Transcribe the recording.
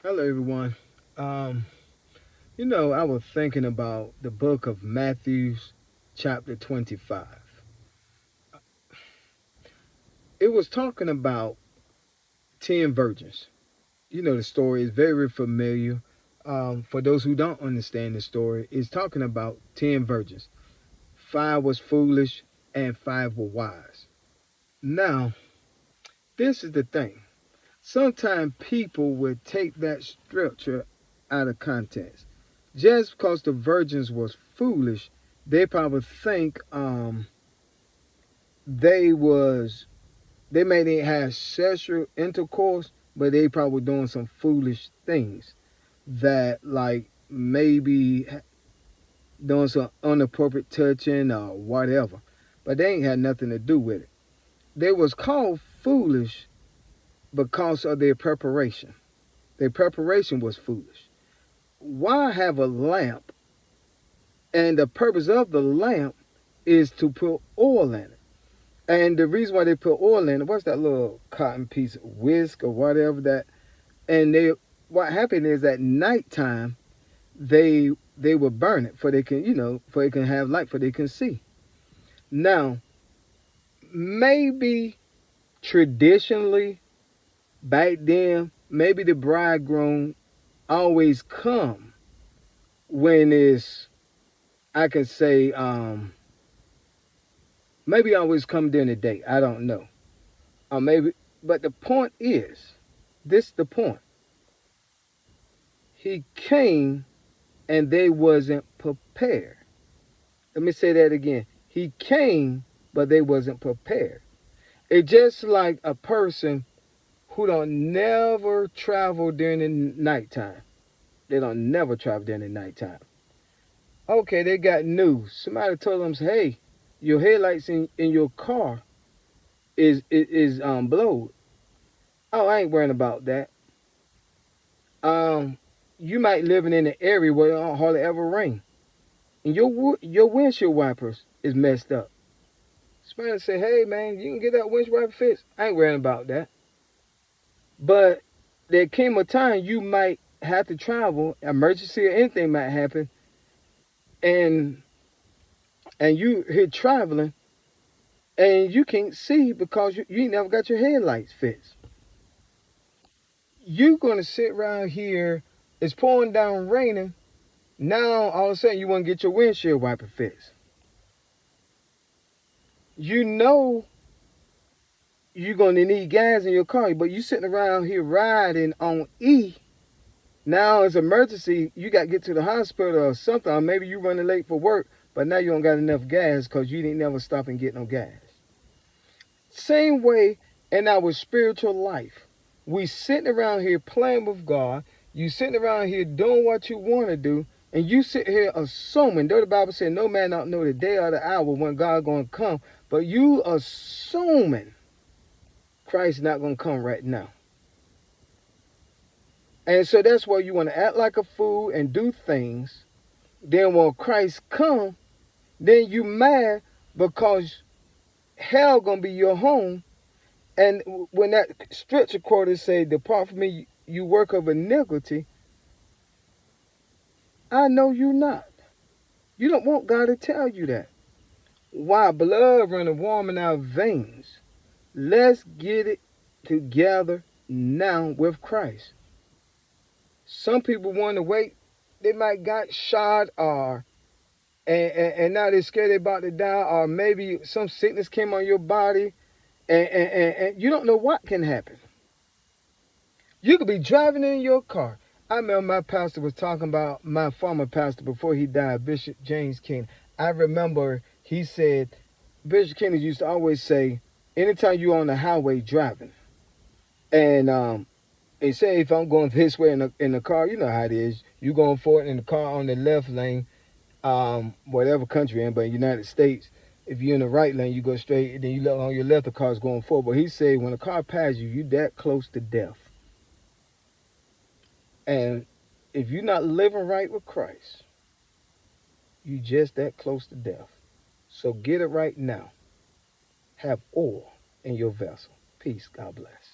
Hello, everyone. Um, I was thinking about the book of Matthew, chapter 25. It was talking about 10 virgins. The story is very familiar. For those who don't understand the story, it's talking about 10 virgins. Five was foolish and five were wise. Now, this is the thing. Sometimes people would take that scripture out of context. Just because the virgins was foolish, they probably think they was they may not have sexual intercourse, but they probably doing some foolish things that like maybe doing some inappropriate touching or whatever. But they ain't had nothing to do with it. They was called foolish because of their preparation. Their preparation was foolish. Why have a lamp? And the purpose of the lamp is to put oil in it. And the reason why they put oil in it, what's that little cotton piece, whisk or whatever that? And what happened is at nighttime they will burn it for they can for they can have light for they can see. Now maybe traditionally back then maybe the bridegroom always come when it's I can say maybe always come during the day. I don't know. Or maybe, but the point is, this the point. He came and they wasn't prepared. Let me say that again. He came, but they wasn't prepared. It's just like a person who don't never travel during the nighttime. They don't never travel during the nighttime. Okay, they got news. Somebody told them, hey, your headlights in your car is blowed. Oh, I ain't worrying about that. Um, you might living in an area where it don't hardly ever rain, and your windshield wipers is messed up. Somebody say, "Hey man, you can get that windshield wiper fixed." I ain't worrying about that. But there came a time you might have to travel, emergency or anything might happen, and you here traveling, and you can't see because you ain't never got your headlights fixed. You gonna sit around here? It's pouring down, raining. Now all of a sudden you want to get your windshield wiper fixed. You know you're gonna need gas in your car, but you sitting around here riding on E. Now it's emergency. You got to get to the hospital or something. Or maybe you running late for work, but now you don't got enough gas because you didn't never stop and get no gas. Same way in our spiritual life. We sitting around here playing with God. You sitting around here doing what you want to do, and you sit here assuming. Though the Bible said no man don't know the day or the hour when God going to come, but you assuming Christ not going to come right now. And so that's why you want to act like a fool and do things. Then when Christ come, then you mad because hell gonna be your home. And when that scripture quoted say, "Depart from me, you work of iniquity," I know you not. You don't want God to tell you that. Why blood running warm in our veins? Let's get it together now with Christ. Some people want to wait. They might got shot or and now they're scared they're about to die, or maybe some sickness came on your body, and you don't know what can happen. You could be driving in your car. I remember my pastor was talking about my former pastor before he died, Bishop James King. I remember he said, Bishop King used to always say, anytime you on the highway driving, and he say if I'm going this way in the car, you know how it is. You going forward in the car on the left lane, whatever country you're in, but in the United States, if you're in the right lane, you go straight, and then you look on your left, the car's going forward. But he said when a car passes you, you that close to death. And if you're not living right with Christ, you just that close to death. So get it right now. Have oil in your vessel. Peace. God bless.